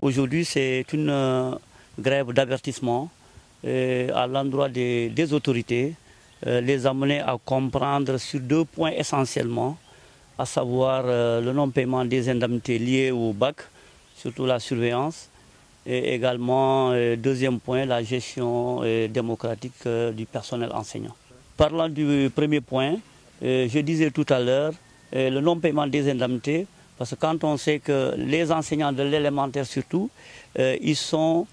Aujourd'hui, c'est une grève d'avertissement à l'endroit des autorités, les amener à comprendre sur deux points essentiellement, à savoir le non-paiement des indemnités liées au bac, surtout la surveillance, et également, deuxième point, la gestion démocratique du personnel enseignant. Parlant du premier point, je disais tout à l'heure, le non-paiement des indemnités, parce que quand on sait que les enseignants de l'élémentaire surtout, ils sont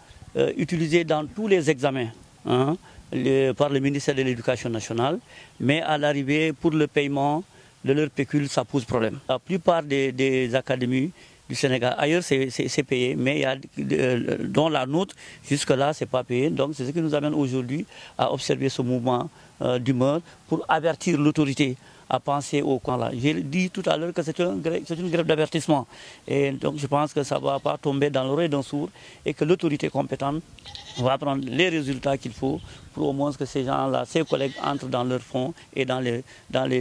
utilisés dans tous les examens par le ministère de l'Éducation nationale, mais à l'arrivée, pour le paiement de leur pécule, ça pose problème. La plupart des académies du Sénégal, ailleurs c'est payé, mais il y a, dont la nôtre, jusque-là, c'est pas payé. Donc c'est ce qui nous amène aujourd'hui à observer ce mouvement d'humeur pour avertir l'autorité à penser au camp là. J'ai dit tout à l'heure que c'est une grève d'avertissement. Et donc je pense que ça ne va pas tomber dans l'oreille d'un sourd et que l'autorité compétente va prendre les résultats qu'il faut pour au moins que ces gens-là, ces collègues entrent dans leur fonds et dans les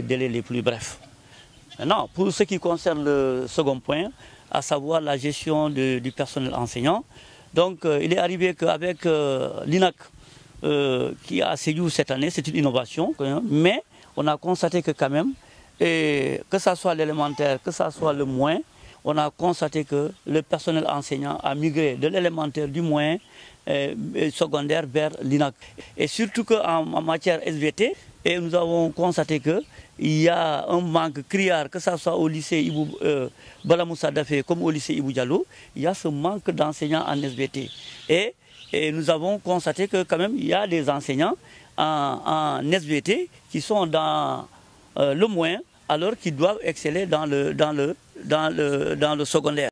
délais les plus brefs. Maintenant, pour ce qui concerne le second point, à savoir la gestion du personnel enseignant, donc il est arrivé qu'avec l'INAC qui a séjour cette année, c'est une innovation, mais on a constaté que quand même, que ce soit l'élémentaire, que ce soit le moyen, on a constaté que le personnel enseignant a migré de l'élémentaire du moyen secondaire vers l'INAC. Et surtout qu'en matière SVT, et nous avons constaté qu'il y a un manque criard, que ce soit au lycée Balamoussa Dafé comme au lycée Ibou Diallo, il y a ce manque d'enseignants en SVT. Et nous avons constaté que quand même il y a des enseignants en SVT qui sont dans le moyen alors qu'ils doivent exceller dans le secondaire.